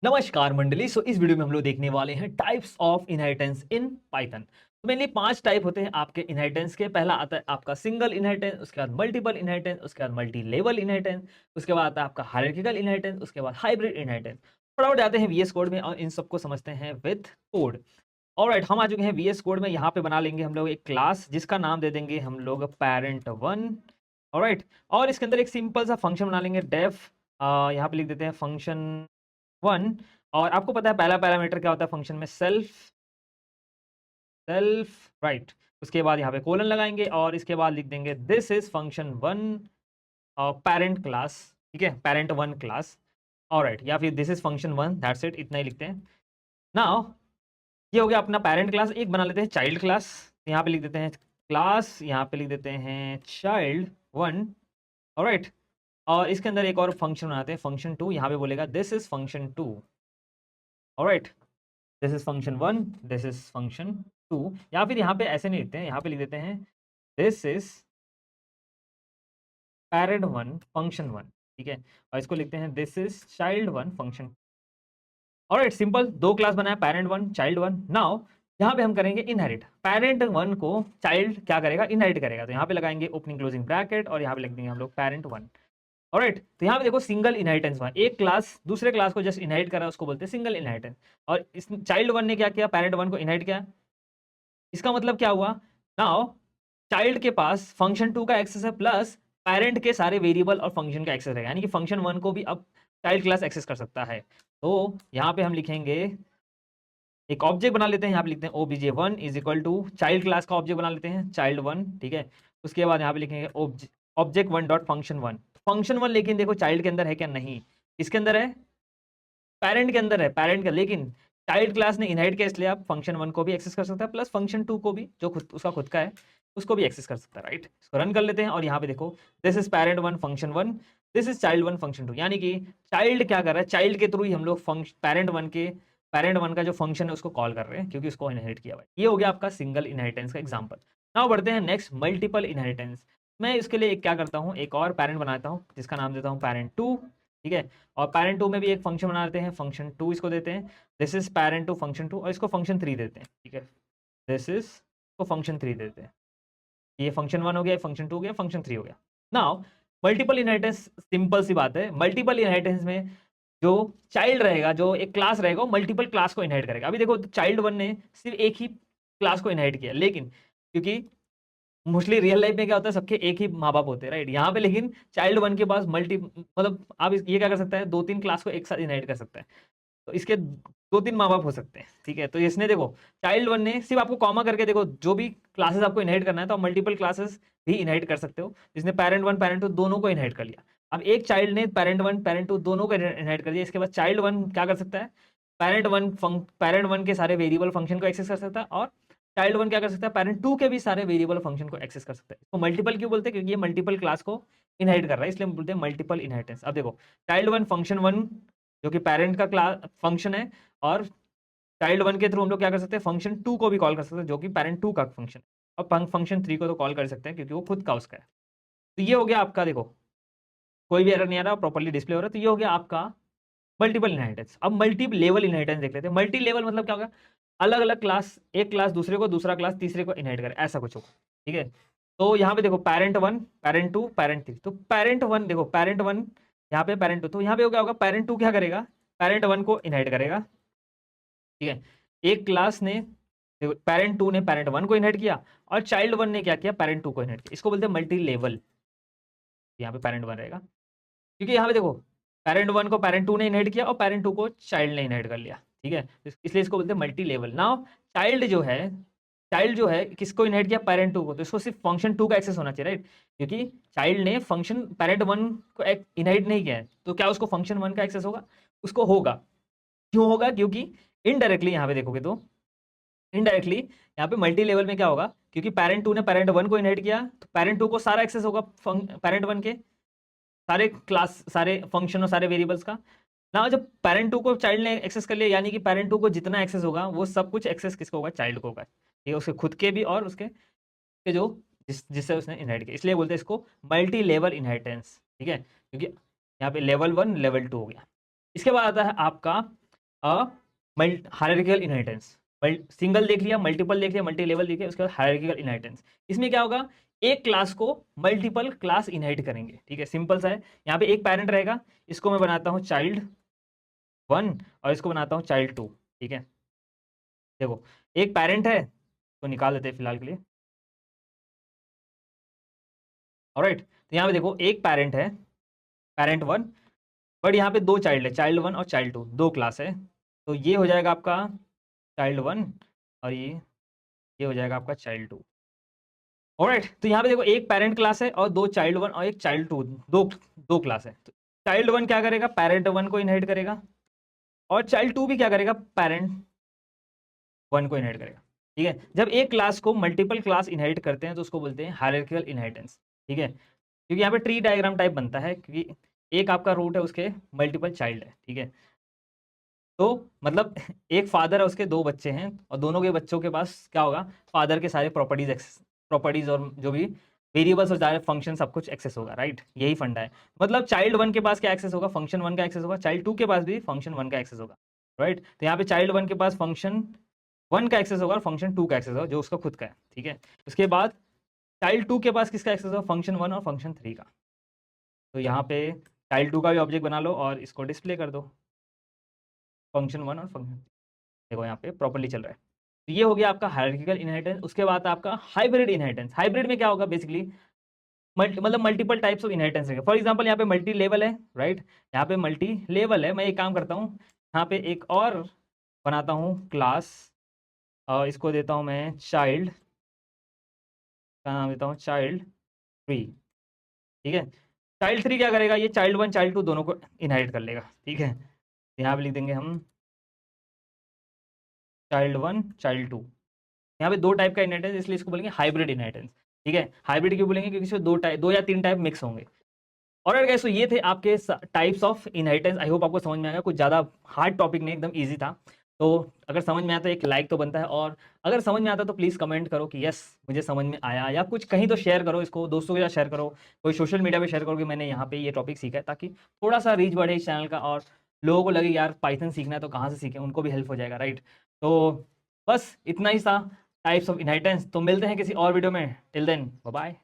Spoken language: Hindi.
नमस्कार मंडली। इस वीडियो में हम लोग देखने वाले हैं types of inheritance in Python. तो मेनली 5 टाइप होते हैं आपके इनहेरिटेंस के। पहला आता है आपका सिंगल इनहेरिटेंस, उसके बाद मल्टीपल इनहेरिटेंस, उसके बाद मल्टी लेवल इनहेरिटेंस, उसके बाद आता है आपका हायरार्किकल इनहेरिटेंस, उसके बाद हाइब्रिड इनहेरिटेंस। फटाफट जाते हैं वीएस कोड में और इन सबको समझते हैं विद कोड। ऑलराइट, हम आ चुके हैं वीएस कोड में। यहाँ पे बना लेंगे हम लोग एक क्लास जिसका नाम दे देंगे हम लोग parent1। ऑलराइट, और इसके अंदर एक सिंपल सा फंक्शन बना लेंगे डेफ। यहाँ पे लिख देते हैं फंक्शन 1। और आपको पता है पहला पैरामीटर क्या होता है फंक्शन में, सेल्फ। Self right. उसके बाद यहाँ पे कोलन लगाएंगे और इसके बाद लिख देंगे this is function 1 parent class. ठीक है, parent1 क्लास। ऑलराइट, या फिर this is function 1, that's it, इतना ही लिखते हैं। नाउ ये हो गया अपना पेरेंट क्लास। एक बना लेते हैं चाइल्ड क्लास। यहाँ पे लिख देते हैं क्लास, यहाँ पे लिख देते हैं child1। ऑलराइट, और इसके अंदर एक और फंक्शन बनाते हैं फंक्शन 2। यहाँ पे बोलेगा this is function 2। Alright, this is function 1, this is function 2। या फिर यहाँ पे ऐसे नहीं लिखते हैं, यहाँ पे लिख देते हैं दिस इज parent1 फंक्शन 1। ठीक है, और इसको लिखते हैं this is child1 function. Alright, simple, दो क्लास बनाया, parent1 child1। नाउ यहाँ पे हम करेंगे इनहेरिट। parent1 को चाइल्ड क्या करेगा, इनहेरिट करेगा। तो यहाँ पे लगाएंगे ओपनिंग क्लोजिंग ब्रैकेट और यहाँ पे लिख देंगे हम लोग parent1। ऑलराइट, तो यहाँ पे देखो सिंगल इनहेरिटेंस हुआ। एक क्लास दूसरे क्लास को जस्ट इनहेरिट करा, उसको बोलते हैं सिंगल इनहेरिटेंस। और इस child1 ने क्या किया, parent1 को इनहेरिट किया। इसका मतलब क्या हुआ, नाउ चाइल्ड के पास फंक्शन 2 का एक्सेस है प्लस पेरेंट के सारे वेरिएबल और फंक्शन का एक्सेस रहेगा, यानी कि फंक्शन 1 को भी अब चाइल्ड क्लास एक्सेस कर सकता है। तो यहाँ पे हम लिखेंगे एक ऑब्जेक्ट बना लेते हैं। यहाँ पे लिखते हैं obj1 is equal to child class का ऑब्जेक्ट बना लेते हैं child1। ठीक है, उसके बाद यहाँ पे लिखेंगे object1 डॉट फंक्शन 1। फंक्शन 1 लेकिन देखो चाइल्ड के अंदर है क्या, नहीं, इसके अंदर है, पेरेंट के अंदर है, पेरेंट का। लेकिन चाइल्ड क्लास ने इनहेरिट किया, इसलिए आप फंक्शन 1 को भी एक्सेस कर सकता है प्लस फंक्शन 2 को भी, जो खुद उसका खुद का है, उसको भी एक्सेस कर सकता है। राइट, इसको रन कर लेते हैं और यहाँ पे देखो this is parent1 function 1, this is child1 function 2। यानी कि चाइल्ड क्या कर रहा है, चाइल्ड के थ्रू ही हम लोग parent1 का जो फंक्शन है उसको कॉल कर रहे हैं, क्योंकि उसको इनहेरिट किया हुआ है। ये हो गया आपका सिंगल इनहेरिटेंस का एग्जाम्पल। नाउ बढ़ते हैं नेक्स्ट, मल्टीपल इनहेरिटेंस। मैं इसके लिए क्या करता हूँ, एक और पेरेंट बनाता हूँ जिसका नाम देता हूँ parent2। ठीक है, और parent2 में भी एक फंक्शन बना देते हैं फंक्शन 2, इसको देते हैं दिस इज parent2 फंक्शन 2 और इसको फंक्शन 3 देते हैं। ठीक है, दिस इज को फंक्शन 3 देते हैं। ये फंक्शन 1 हो गया, फंक्शन 2 हो गया, फंक्शन 3 हो गया। नाउ मल्टीपल इनहेरिटेंस, सिंपल सी बात है। मल्टीपल इनहेरिटेंस में जो चाइल्ड रहेगा, जो एक क्लास रहेगा, वो मल्टीपल क्लास को इनहेरिट करेगा। अभी देखो child1 ने सिर्फ एक ही क्लास को इनहेरिट किया, लेकिन क्योंकि मोस्टली रियल लाइफ में क्या होता है, सबके एक ही माँ बाप होते हैं, राइट। यहाँ पे लेकिन child1 के पास मल्टी, मतलब आप ये क्या कर सकता है, 2-3 क्लास को एक साथ इनहेरिट कर सकता है। तो इसके 2-3 माँ बाप हो सकते हैं। ठीक है, तो इसने देखो child1 ने सिर्फ आपको कॉमा करके, देखो जो भी क्लासेस आपको इनहेरिट करना है तो आप मल्टीपल क्लासेस भी इनहेरिट कर सकते हो। जिसने parent1 parent2 दोनों को इनहेरिट कर लिया। अब एक चाइल्ड ने parent1 parent2 दोनों को इनहेरिट कर दिया, इसके बाद child1 क्या कर सकता है, parent1 के सारे वेरिएबल फंक्शन को एक्सेस कर सकता है, और child1 क्या कर सकता है, parent2 के भी सारे वेरिएबल फंक्शन को एक्सेस कर सकता है। इसको मल्टीपल क्यों बोलते हैं, क्योंकि ये मल्टीपल क्लास को इनहेरिट कर रहा है, इसलिए हम बोलते हैं मल्टीपल इनहेरिटेंस। अब देखो child1 फंक्शन 1 जो कि पेरेंट का क्लास फंक्शन है, और child1 के थ्रू हम लोग क्या कर सकते हैं, फंक्शन 2 को भी कॉल कर सकते हैं जो कि parent2 का फंक्शन है, और फंक्शन 3 को तो कॉल कर सकते हैं क्योंकि वो खुद का उसका है। तो ये हो गया आपका, देखो कोई भी एरर नहीं आ रहा, प्रॉपर्ली डिस्प्ले हो रहा है। तो ये हो गया आपका मल्टीपल इनहेरिटेंस। अब मल्टी लेवल इनहेरिटेंस देख लेते हैं। मल्टी लेवल मतलब क्या होगा, अलग अलग क्लास, एक क्लास दूसरे को, दूसरा क्लास तीसरे को इनहेरिट करे, ऐसा कुछ होगा। ठीक है, तो यहाँ पे देखो parent1 parent2 parent3। तो parent1 देखो, parent1 यहाँ पे parent2, तो यहाँ पे क्या होगा, parent2 क्या करेगा, parent1 को इनहेरिट करेगा। ठीक है, एक क्लास ने, देखो parent2 ने parent1 को इनहेरिट किया, और child1 ने क्या किया, parent2 को इनहेरिट किया। इसको बोलते हैं मल्टी लेवल। यहाँ पे parent1 रहेगा, क्योंकि यहाँ पे देखो parent1 को parent2 ने इनहेरिट किया और parent2 को चाइल्ड ने इनहेरिट कर लिया। ठीक है, इसलिए इसको बोलते हैं मल्टी लेवल। नाउ चाइल्ड जो है किसको इनहेरिट किया, parent2 को, तो इसको सिर्फ फंक्शन 2 का एक्सेस होना चाहिए, राइट। क्योंकि चाइल्ड ने फंक्शन parent1 को इनहेरिट नहीं किया है, तो क्या उसको फंक्शन 1 का एक्सेस होगा, उसको होगा। क्यों होगा, क्योंकि इनडायरेक्टली यहाँ पे देखोगे तो इनडायरेक्टली यहाँ पे मल्टी लेवल में क्या होगा, क्योंकि parent2 ने parent1 को इनहेरिट किया, तो parent2 को सारा एक्सेस होगा parent1 के सारे क्लास, सारे फंक्शन और सारे वेरिएबल्स का। ना जब parent2 को चाइल्ड ने एक्सेस कर लिया, यानी कि parent2 को जितना एक्सेस होगा वो सब कुछ एक्सेस किसको होगा, चाइल्ड को होगा। ठीक है, उसके खुद के भी और उसके के जो जिससे उसने इनहेरिट किया, इसलिए बोलते हैं इसको मल्टी लेवल इनहेरिटेंस। ठीक है, क्योंकि यहाँ पे लेवल 1 लेवल 2 हो गया। इसके बाद आता है आपका हायरार्किकल इनहेरिटेंस। सिंगल देख लिया, मल्टीपल देख लिया, मल्टी लेवल देख लिया, उसके बाद हायरार्किकल इनहेरिटेंस। इसमें क्या होगा, एक क्लास को मल्टीपल क्लास इनहेरिट करेंगे। ठीक है, सिंपल सा है। यहाँ पे एक पैरेंट रहेगा, इसको मैं बनाता हूँ चाइल्ड 1 और इसको बनाता हूँ चाइल्ड 2। ठीक है, देखो एक पैरेंट है तो निकाल देते हैं फिलहाल के लिए। ऑलराइट, तो यहाँ पे देखो एक पैरेंट है, पैरेंट 1, बट यहाँ पे दो चाइल्ड है, चाइल्ड 1 और चाइल्ड 2, दो क्लास है। तो ये हो जाएगा आपका चाइल्ड 1 और ये हो जाएगा आपका चाइल्ड 2। ऑलराइट, तो यहाँ पे देखो एक पेरेंट क्लास है और दो चाइल्ड 1 और एक चाइल्ड 2, दो दो क्लास है। तो चाइल्ड 1 क्या करेगा, पेरेंट 1 को इनहेरिट करेगा, और चाइल्ड 2 भी क्या करेगा, पेरेंट 1 को इनहेरिट करेगा। ठीक है, जब एक क्लास को मल्टीपल क्लास इनहेरिट करते हैं तो उसको बोलते हैं हायरार्किकल इनहेरिटेंस। ठीक है, क्योंकि यहाँ पे ट्री डायग्राम टाइप बनता है, क्योंकि एक आपका रूट है, उसके मल्टीपल चाइल्ड है। ठीक है, तो मतलब एक फादर है, उसके दो बच्चे हैं, और दोनों के बच्चों के पास क्या होगा, फादर के सारे प्रॉपर्टीज और जो भी वेरिएबल्स और सारे फंक्शन सब कुछ एक्सेस होगा। राइट, यही फंडा है। मतलब चाइल्ड 1 के पास क्या एक्सेस होगा, फंक्शन 1 का एक्सेस होगा, चाइल्ड 2 के पास भी फंक्शन 1 का एक्सेस होगा। राइट, तो यहाँ पे चाइल्ड 1 के पास फंक्शन 1 का एक्सेस होगा और फंक्शन 2 का एक्सेस होगा, जो उसका खुद का है। ठीक है, उसके बाद चाइल्ड 2 के पास किसका एक्सेस होगा, फंक्शन 1 और फंक्शन 3 का। तो यहाँ पे चाइल्ड 2 का भी ऑब्जेक्ट बना लो और इसको डिस्प्ले कर दो, फंक्शन 1 और फंक्शन, देखो यहाँ पे प्रॉपर्ली चल रहा है। तो ये हो गया आपका हायरार्किकल इनहेरिटेंस। उसके बाद आपका हाइब्रिड इनहेरिटेंस। हाइब्रिड में क्या होगा, बेसिकली मतलब मल्टीपल टाइप्स ऑफ इनहेरिटेंस रहेगा। फॉर एग्जांपल यहाँ पे मल्टी लेवल है, राइट, यहाँ पे मल्टी लेवल है। मैं एक काम करता हूँ, यहाँ पे एक और बनाता हूँ क्लास, और इसको देता हूँ मैं चाइल्ड, का नाम देता हूँ चाइल्ड 3। ठीक है, चाइल्ड 3 क्या करेगा, ये चाइल्ड 1 चाइल्ड 2 दोनों को इनहेरिट कर लेगा। ठीक है, यहाँ पे लिख देंगे हम चाइल्ड 1 चाइल्ड 2। यहाँ पे दो टाइप का इनहेरिटेंस, इसलिए इसको बोलेंगे हाइब्रिड इनहेरिटेंस। ठीक है, हाइब्रिड क्यों बोलेंगे, क्योंकि इसमें दो या तीन टाइप मिक्स होंगे। और गाइस, तो ये थे आपके types of inheritance. I hope आपको समझ में आएगा, कुछ ज़्यादा हार्ड टॉपिक नहीं, एकदम इजी था। तो अगर समझ में आया तो एक लाइक तो बनता है, और अगर समझ में आता तो प्लीज़ कमेंट करो कि यस मुझे समझ में आया, या कुछ कहीं तो शेयर करो, इसको दोस्तों के साथ शेयर करो, कोई सोशल मीडिया पे शेयर करो कि मैंने यहाँ पे ये टॉपिक सीखा है, ताकि थोड़ा सा रीच बढ़े इस चैनल का, और लोगों को लगे यार पाइथन सीखना है तो कहाँ से सीखें, उनको भी हेल्प हो जाएगा। राइट, तो बस इतना ही था टाइप्स ऑफ इनहेरिटेंस। तो मिलते हैं किसी और वीडियो में, टिल देन बाय बाय।